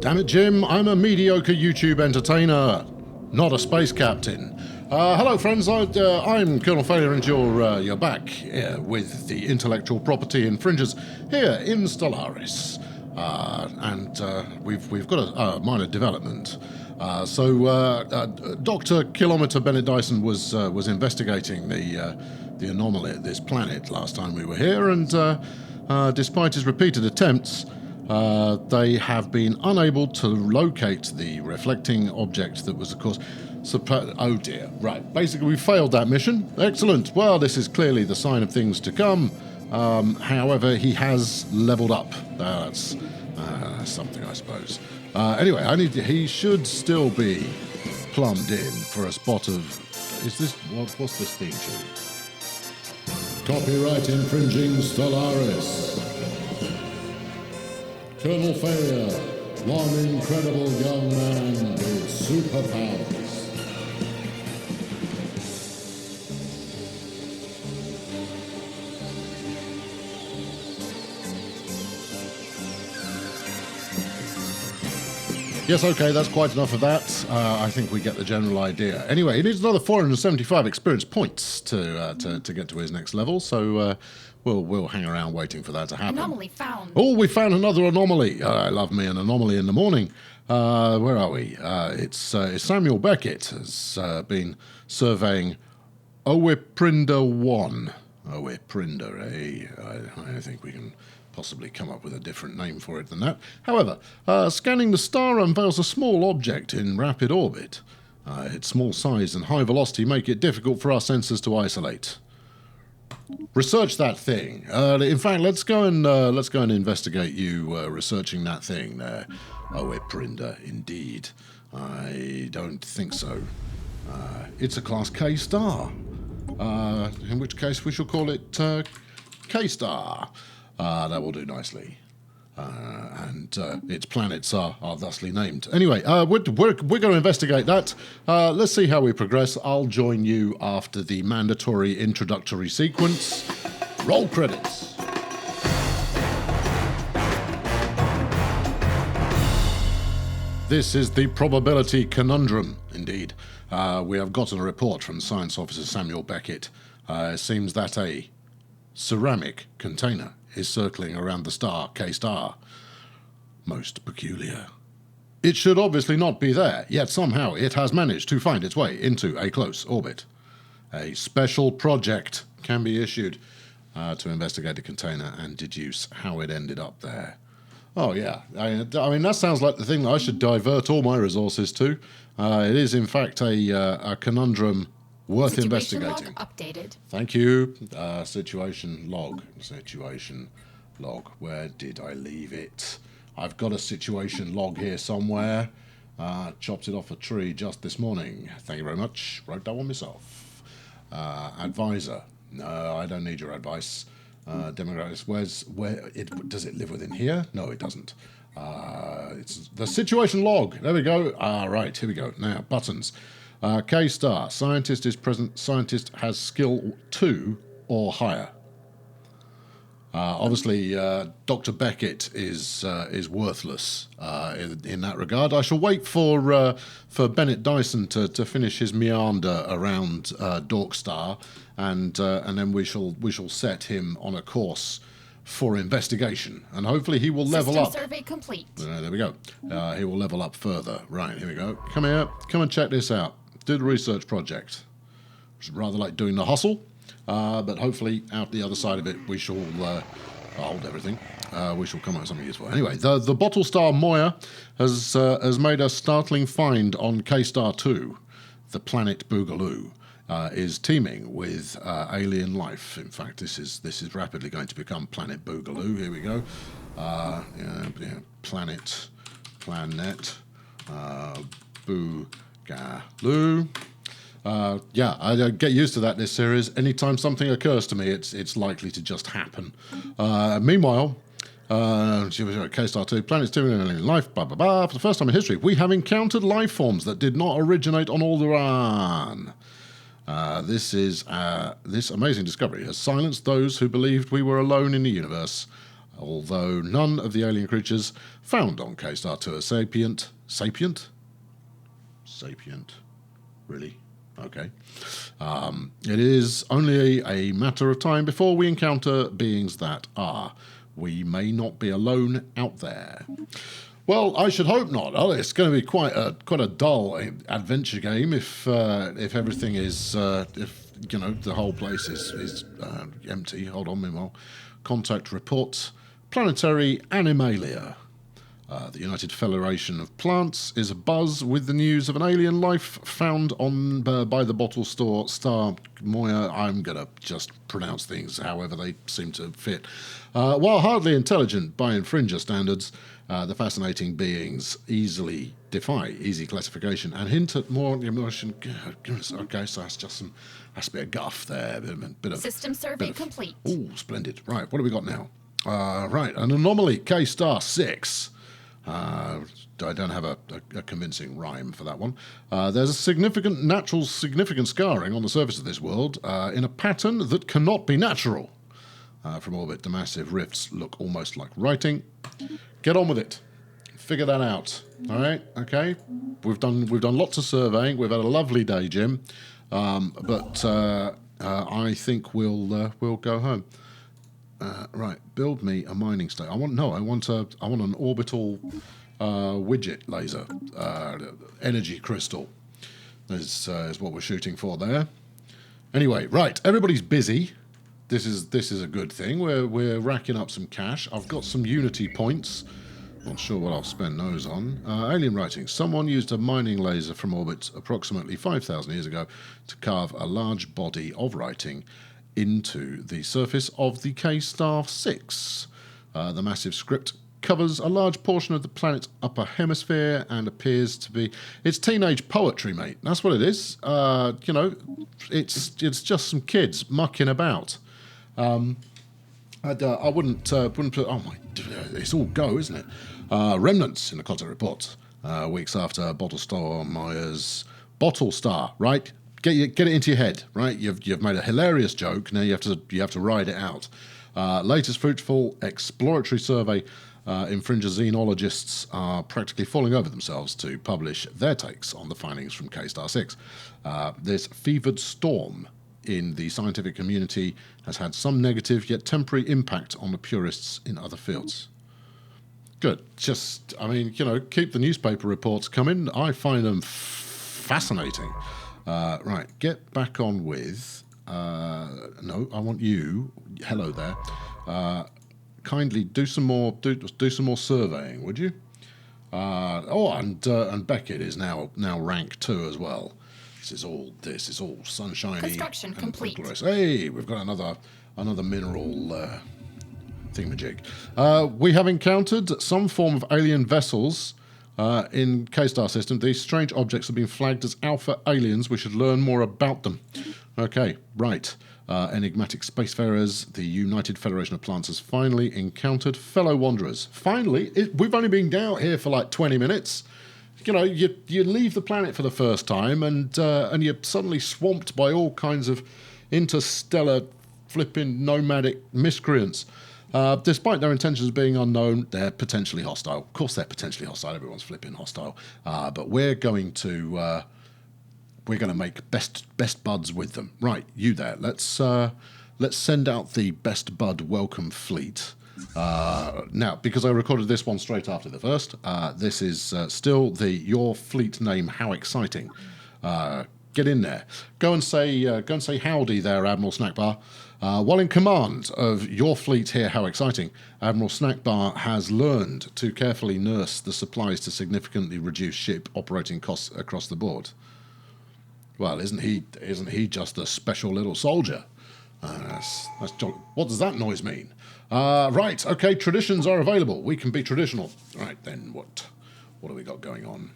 Damn it, Jim, I'm a mediocre YouTube entertainer, not a space captain. Hello, friends, I'm Colonel Failure, and you're back here with the Intellectual Property Infringers here in Stellaris. We've got a minor development. Dr. Kilometer Bennett Dyson was investigating the anomaly at this planet last time we were here, and despite his repeated attempts, they have been unable to locate the reflecting object that was, of course, oh dear, right. Basically, we failed that mission. Excellent. Well, this is clearly the sign of things to come. However, he has leveled up. That's something, I suppose. Anyway, he should still be plumbed in for a spot of... what's this theme tune? Copyright infringing Stellaris. Colonel Failure, one incredible young man with superpowers. Yes, okay, that's quite enough of that. I think we get the general idea. Anyway, he needs another 475 experience points to get to his next level, so we'll hang around waiting for that to happen. Anomaly found. Oh, we found another anomaly. I love me an anomaly in the morning. Where are we? It's Samuel Beckett has been surveying Owiprinda 1. Owiprinda, I think we can possibly come up with a different name for it than that. However, scanning the star unveils a small object in rapid orbit. Its small size and high velocity make it difficult for our sensors to isolate. Research that thing. In fact, let's go and investigate you researching that thing there. Owiprinda, indeed. I don't think so. It's a Class K star. In which case we shall call it K-star. That will do nicely. And its planets are thusly named. Anyway, we're going to investigate that. Let's see how we progress. I'll join you after the mandatory introductory sequence. Roll credits. This is the probability conundrum, indeed. We have gotten a report from Science Officer Samuel Beckett. It seems that a ceramic container is circling around the star, K-star. Most peculiar. It should obviously not be there, yet somehow it has managed to find its way into a close orbit. A special project can be issued to investigate the container and deduce how it ended up there. Oh yeah, I mean that sounds like the thing that I should divert all my resources to. It is in fact a conundrum worth Situation investigating. Log updated. Thank you. Situation log. Situation log. Where did I leave it? I've got a situation log here somewhere. Chopped it off a tree just this morning. Thank you very much. Wrote that one myself. Advisor. No, I don't need your advice. Demographics. Does it live within here? No, it doesn't. It's the situation log. There we go. Right, here we go. Now, buttons. K-star. Scientist is present. Scientist has skill 2 or higher. Obviously, Dr. Beckett is worthless in that regard. I shall wait for Bennett Dyson to finish his meander around Dorkstar, and then we shall set him on a course for investigation, and hopefully he will level up. System survey complete. There we go. He will level up further. Right, here we go. Come here. Come and check this out. Do the research project. Which is rather like doing the hustle, but hopefully out the other side of it we shall hold everything. We shall come up with something useful. Anyway, the bottle star Moya has made a startling find on K-star 2. The planet Boogaloo is teeming with alien life. In fact, this is rapidly going to become planet Boogaloo. Here we go. Planet Boogaloo. I get used to that this series. Anytime something occurs to me, it's likely to just happen. Meanwhile, K-Star 2, planets teeming with alien life, blah, blah, blah. For the first time in history, we have encountered life forms that did not originate on Alderaan. This amazing discovery has silenced those who believed we were alone in the universe. although none of the alien creatures found on K-Star 2 are sapient. Sapient? Sapient. Really? Okay. It is only a matter of time before we encounter beings that are. We may not be alone out there. Well, I should hope not. Oh, it's going to be quite a dull adventure game if everything is if the whole place is empty. Hold on, meanwhile. Contact reports. Planetary Animalia. The United Federation of Plants is abuzz with the news of an alien life found on by the bottle store Star Moya. I'm going to just pronounce things however they seem to fit. While hardly intelligent by infringer standards, the fascinating beings easily defy easy classification and hint at more emotion. Goodness, okay, so that's just some, has to be a guff there. Bit of System survey complete. Oh, splendid. Right, what do we got now? Right, an anomaly, K-Star 6. I don't have a convincing rhyme for that one. There's a significant natural significant scarring on the surface of this world in a pattern that cannot be natural. From orbit, the massive rifts look almost like writing. Get on with it. Figure that out. All right, okay. We've done lots of surveying. We've had a lovely day, Jim. But I think we'll go home. Right, build me a mining station. I want an orbital widget laser, energy crystal. Is what we're shooting for there. Anyway, right, everybody's busy. This is a good thing. We're racking up some cash. I've got some Unity points. Not sure what I'll spend those on. Alien writing. Someone used a mining laser from orbit approximately 5,000 years ago to carve a large body of writing into the surface of the K-Star 6. The massive script covers a large portion of the planet's upper hemisphere and appears to be... It's teenage poetry, mate. That's what it is. It's just some kids mucking about. I wouldn't put... Oh, my... It's all go, isn't it? Remnants in the contact report. Weeks after Bottle Star Myers... Bottle Star, right? Get it into your head, right? You've made a hilarious joke. Now you have to ride it out. Latest fruitful exploratory survey. Infringer xenologists are practically falling over themselves to publish their takes on the findings from K-Star 6. This fevered storm in the scientific community has had some negative yet temporary impact on the purists in other fields. Good. Just, keep the newspaper reports coming. I find them fascinating. Right, get back on with... no, I want you... Hello there. Kindly do some more surveying, would you? And Beckett is now rank 2 as well. This is all sunshiny. Construction complete. Glorious. Hey, we've got another mineral thingamajig. We have encountered some form of alien vessels in K-Star system. These strange objects have been flagged as alpha aliens. We should learn more about them. Okay, right. Enigmatic spacefarers. The United Federation of Plants has finally encountered fellow wanderers. Finally, we've only been down here for like 20 minutes. You leave the planet for the first time, and you're suddenly swamped by all kinds of interstellar flipping nomadic miscreants. Despite their intentions being unknown, they're potentially hostile. Of course, they're potentially hostile. Everyone's flipping hostile. But we're going to make best buds with them. Right, you there? Let's send out the best bud welcome fleet. Now, because I recorded this one straight after the first, this is still your fleet name. How exciting! Get in there. Go and say howdy there, Admiral Snackbar. While in command of your fleet here, how exciting! Admiral Snackbar has learned to carefully nurse the supplies to significantly reduce ship operating costs across the board. Well, isn't he just a special little soldier? That's jolly. What does that noise mean? Right, okay, traditions are available. We can be traditional. Right, then what have we got going on?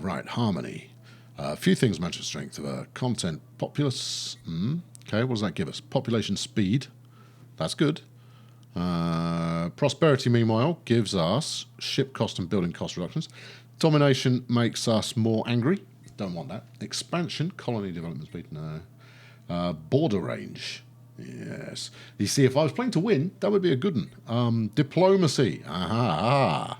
Right, harmony. A few things match the strength of a content populace. Okay, what does that give us? Population speed. That's good. Prosperity, meanwhile, gives us ship cost and building cost reductions. Domination makes us more angry. Don't want that. Expansion, colony development speed, no. Border range. Yes. You see, if I was playing to win, that would be a good one. Diplomacy. Aha.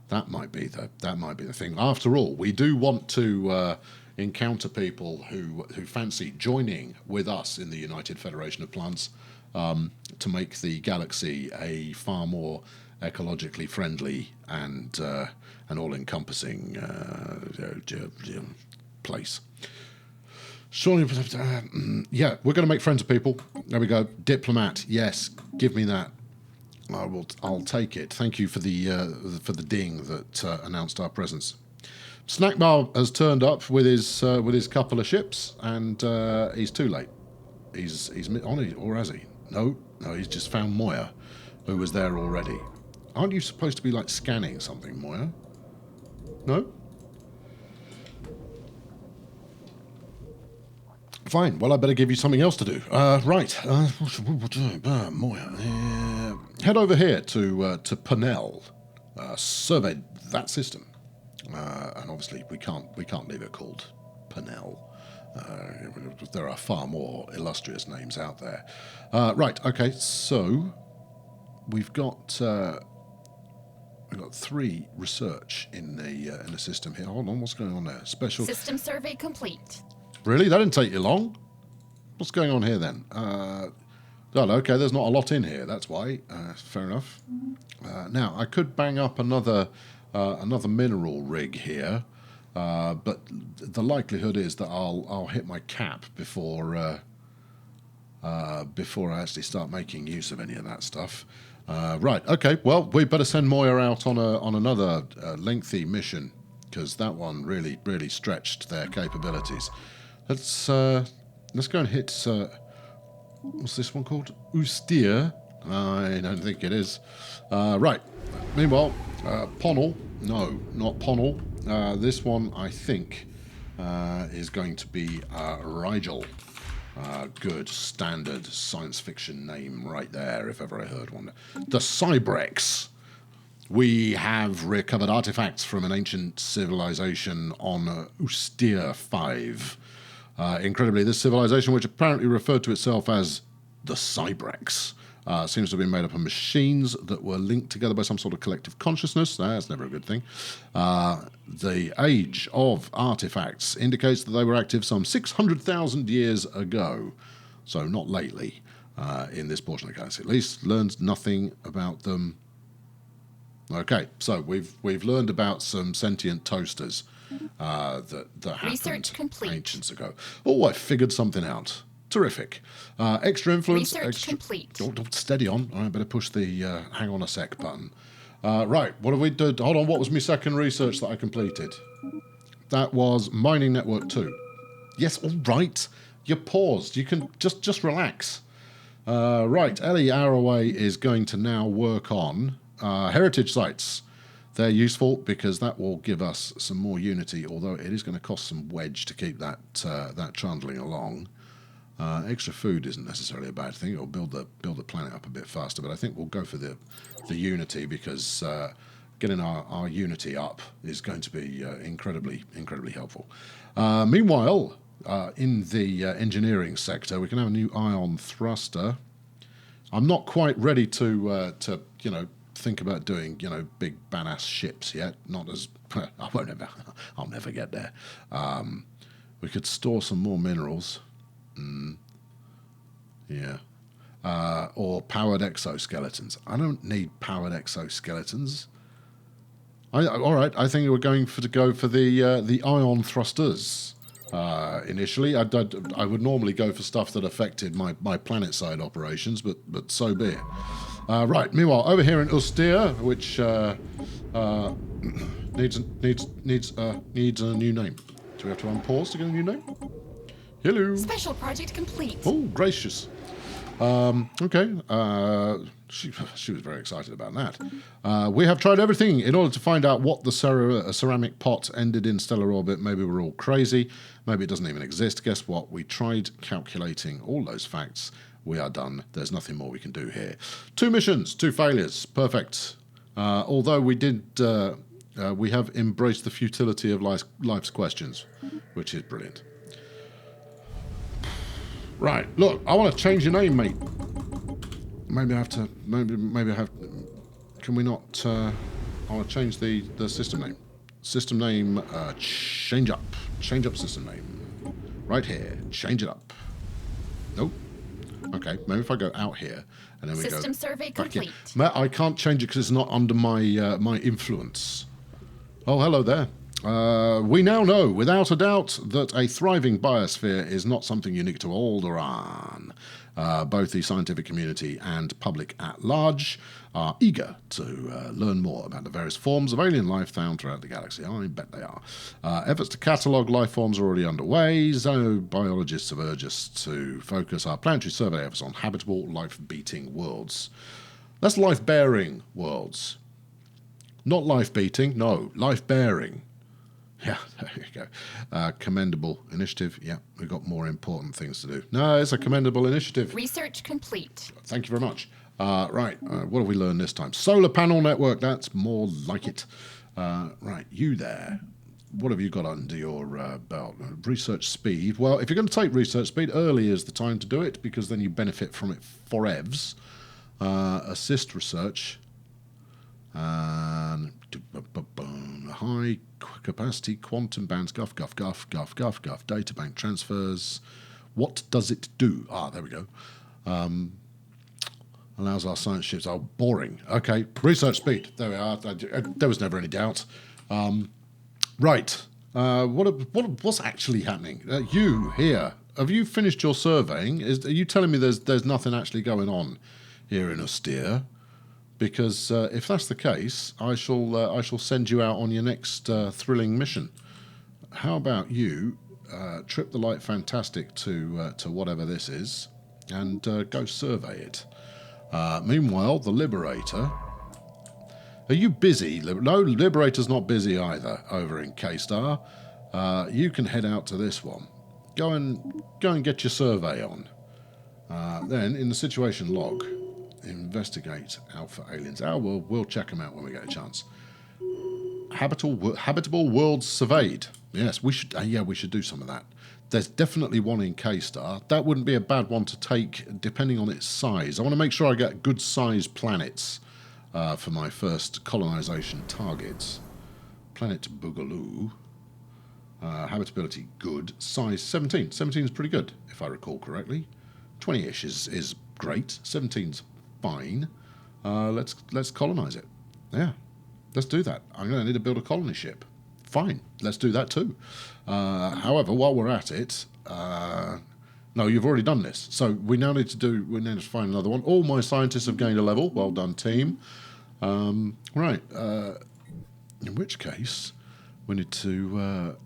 That might be the thing. After all, we do want to encounter people who fancy joining with us in the United Federation of Plants to make the galaxy a far more ecologically friendly and all-encompassing place. Surely, yeah, we're going to make friends with people. There we go. Diplomat, yes, give me that. I'll take it. Thank you for the ding that announced our presence. Snackbar has turned up with his couple of ships, and he's too late. He's on it, or has he? No, he's just found Moya, who was there already. Aren't you supposed to be like scanning something, Moya? No? Fine. Well, I better give you something else to do. Right. Moya. Head over here to Panel. Survey that system. And obviously, we can't leave it called Panel. There are far more illustrious names out there. Right. Okay. So we've got 3 research in the system here. Hold on. What's going on there? Special System survey complete. Really? That didn't take you long? What's going on here then? Okay, there's not a lot in here, that's why. Fair enough. Now, I could bang up another mineral rig here, but the likelihood is that I'll hit my cap before I actually start making use of any of that stuff. Right, okay, well, we better send Moya out on another lengthy mission, because that one really, really stretched their capabilities. Let's go and hit, what's this one called? Austere? I don't think it is. Right. Meanwhile, Ponel. No, not Ponel. This one, I think, is going to be Rigel. Good, standard science fiction name right there, if ever I heard one. The Cybrex. We have recovered artifacts from an ancient civilization on Austere 5. Incredibly, this civilization, which apparently referred to itself as the Cybrex, seems to have been made up of machines that were linked together by some sort of collective consciousness. That's never a good thing. The age of artifacts indicates that they were active some 600,000 years ago, so not lately in this portion of the galaxy. At least learned nothing about them. Okay, so we've learned about some sentient toasters that happened ancients ago. Oh, I figured something out. Terrific. Extra influence. Research complete. Steady on. I better push the hang on a sec button. Right, what have we done? Hold on, what was my second research that I completed? That was mining network 2. Yes, all right. You paused. You can just relax. Right, Ellie Arroway is going to now work on heritage sites. They're useful because that will give us some more unity, although it is going to cost some wedge to keep that trundling along. Extra food isn't necessarily a bad thing. It'll build the planet up a bit faster, but I think we'll go for the unity because getting our unity up is going to be incredibly helpful. Meanwhile, in the engineering sector, we can have a new ion thruster. I'm not quite ready to think about doing big badass ships yet. Not as I'll never get there. We could store some more minerals. Yeah. Or powered exoskeletons. I don't need powered exoskeletons. All right. I think we're going to go for the ion thrusters. Initially, I would normally go for stuff that affected my planet side operations, but so be it. Right. Meanwhile, over here in Austere, which needs a new name. Do we have to unpause to get a new name? Hello. Special project complete. Oh, gracious. Okay. She was very excited about that. We have tried everything in order to find out what the ceramic pot ended in stellar orbit. Maybe we're all crazy. Maybe it doesn't even exist. Guess what? We tried calculating all those facts. We are done. There's nothing more we can do here. 2 missions, 2 failures. Perfect. Although we have embraced the futility of life's questions, which is brilliant. Right, look, I want to change your name, mate. Maybe I have to. Maybe I have. Can we not? I want to change the system name. System name. Change up. Change up system name. Right here. Change it up. Nope. Okay. Maybe if I go out here and then we go. System survey complete. I can't change it because it's not under my my influence. Oh, hello there. We now know, without a doubt, that a thriving biosphere is not something unique to Alderaan. Both the scientific community and public at large are eager to learn more about the various forms of alien life found throughout the galaxy. I bet they are. Efforts to catalogue life forms are already underway. Xenobiologists have urged us to focus our planetary survey efforts on habitable, life-beating worlds. That's life-bearing worlds. Not life-beating, no, life-bearing. Yeah, there you go. Commendable initiative. Yeah, we've got more important things to do. No, it's a commendable initiative. Research complete. Thank you very much. Right, what have we learned this time? Solar panel network, that's more like it. Right, you there. What have you got under your belt? Research speed. Well, if you're going to take research speed, early is the time to do it, because then you benefit from it forevs. Assist research. And high capacity quantum bands, guff, data bank transfers. What does it do? There we go. Allows our science ships. Oh, boring. Okay, research speed. There we are. There was never any doubt. Right. What's actually happening? You here. Have you finished your surveying? Are you telling me there's nothing actually going on here in Austere? Because if that's the case, I shall send you out on your next thrilling mission. How about you trip the light fantastic to whatever this is, and go survey it. Meanwhile, the Liberator. Are you busy? No, Liberator's not busy either. Over in K-Star, you can head out to this one. Go and get your survey on. Then in the situation log. Investigate Alpha aliens. We'll check them out when we get a chance. Habitable worlds surveyed. Yes, we should. We should do some of that. There's definitely one in K-Star. That wouldn't be a bad one to take, depending on its size. I want to make sure I get good sized planets for my first colonization targets. Planet Boogaloo. Habitability good. Size 17. 17 is pretty good, if I recall correctly. 20-ish is great. 17's fine. Let's colonize it. Yeah, let's do that. I'm going to need to build a colony ship. Fine, let's do that too. However, while we're at it, no, you've already done this. So we now need to find another one. All my scientists have gained a level. Well done, team. Right. In which case, we need to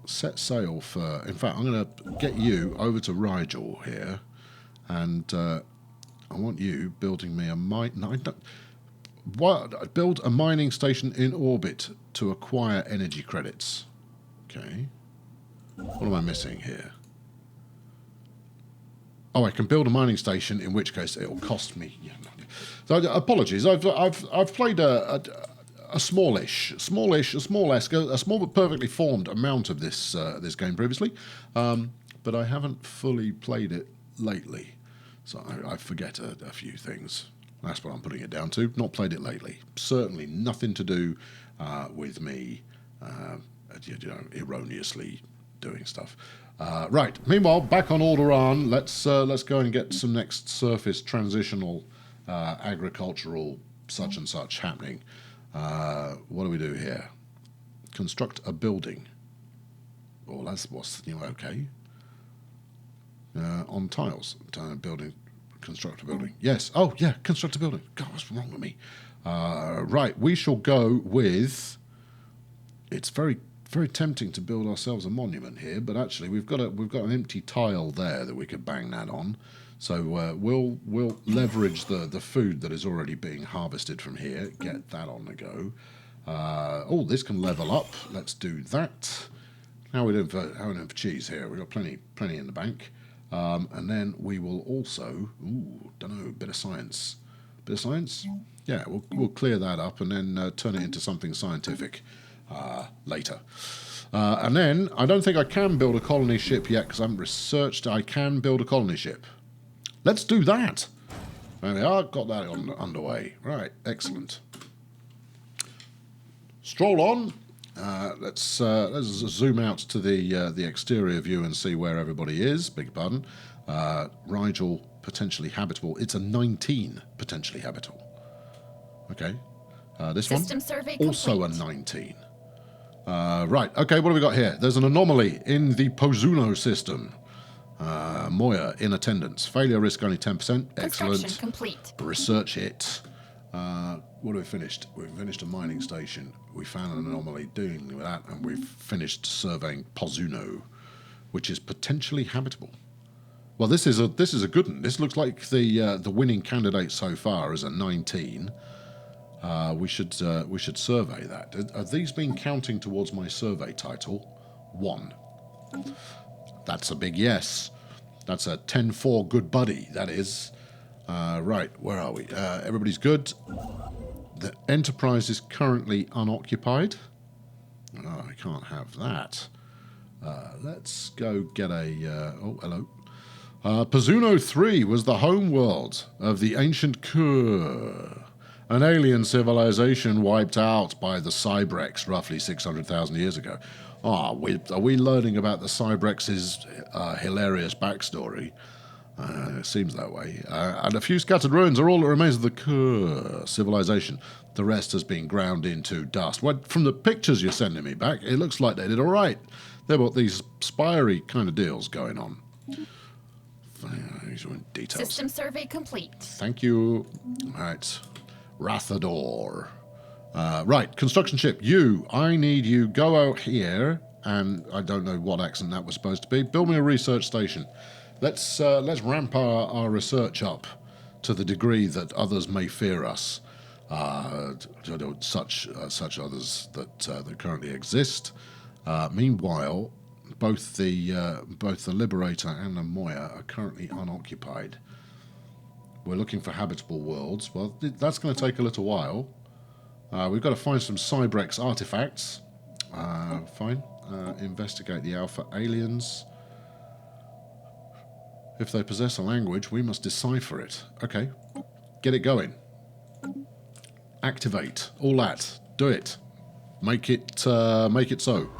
set sail for. In fact, I'm going to get you over to Rigel here, and I want you building me a mine. No, build a mining station in orbit to acquire energy credits. Okay. What am I missing here? Oh, I can build a mining station, in which case it'll cost me. Yeah, no. So apologies. I've played a small but perfectly formed amount of this this game previously, but I haven't fully played it lately. So I forget a few things. That's what I'm putting it down to. Not played it lately. Certainly nothing to do with me, erroneously doing stuff. Right. Meanwhile, back on Alderaan, let's go and get some next surface transitional agricultural such and such happening. What do we do here? Construct a building. Well, that's what's okay. On tiles, building, construct a building. Yes. Oh, yeah, construct a building. God, what's wrong with me? Right, we shall go with. It's very, very tempting to build ourselves a monument here, but actually we've got an empty tile there that we could bang that on. So we'll leverage the food that is already being harvested from here. Get that on the go. Oh, this can level up. Let's do that. How are we doing for cheese here? We've got plenty in the bank. And then we will also, bit of science. Bit of science? Yeah, we'll clear that up and then turn it into something scientific later. And then, I don't think I can build a colony ship yet because I haven't researched I can build a colony ship. Let's do that. There we are, got that underway. Right, excellent. Stroll on. Let's zoom out to the exterior view and see where everybody is. Beg your pardon. Rigel, potentially habitable. It's a 19 potentially habitable. Okay. This System one, survey also a complete. 19. Right, okay, what do we got here? There's an anomaly in the Pozuno system. Moya in attendance. Failure risk only 10%. Construction Excellent. complete. Research it. What have we finished? We've finished a mining station. We found an anomaly dealing with that, and we've finished surveying Pozuno, which is potentially habitable. Well, this is a good one. This looks like the winning candidate so far is a 19. We should survey that. Are these been counting towards my survey title? 1. That's a big yes. That's a 10-4 good buddy, that is. Right, where are we? Everybody's good. The Enterprise is currently unoccupied. Oh, I can't have that. Let's go get a... oh, hello. Pozuno 3 was the home world of the ancient Kur, an alien civilization wiped out by the Cybrex roughly 600,000 years ago. Are we learning about the Cybrex's hilarious backstory? It seems that way. And a few scattered ruins are all that remains of the Kur civilization. The rest has been ground into dust. Well, from the pictures you're sending me back, it looks like they did all right. They've got these spirey kind of deals going on. Details. System survey complete. Thank you. All right. Rathador. Right, construction ship. I need you. Go out here, and I don't know what accent that was supposed to be. Build me a research station. Let's ramp our research up to the degree that others may fear us. Such others that currently exist. Meanwhile, both the Liberator and the Moya are currently unoccupied. We're looking for habitable worlds. Well, that's going to take a little while. We've got to find some Cybrex artifacts. Fine. Investigate the Alpha aliens. If they possess a language, we must decipher it. Okay. Get it going. Activate. All that. Do it. Make it so.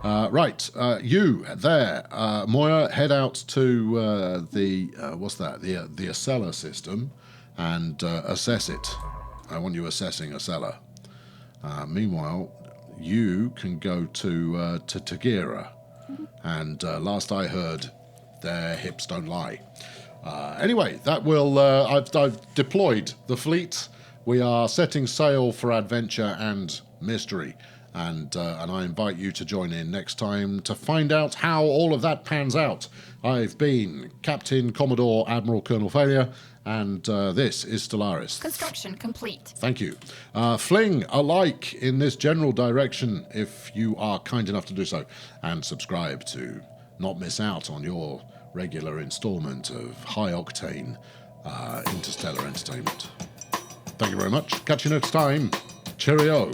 Right. You there. Moya, head out to the Acela system and assess it. I want you assessing Acela. Meanwhile, you can go to Tagira, and last I heard, their hips don't lie. Anyway, that will. I've deployed the fleet. We are setting sail for adventure and mystery, and I invite you to join in next time to find out how all of that pans out. I've been Captain Commodore Admiral Colonel Failure, and this is Stellaris. Construction complete. Thank you. Fling a like in this general direction if you are kind enough to do so, and subscribe to not miss out on your regular installment of high-octane interstellar entertainment. Thank you very much. Catch you next time. Cheerio.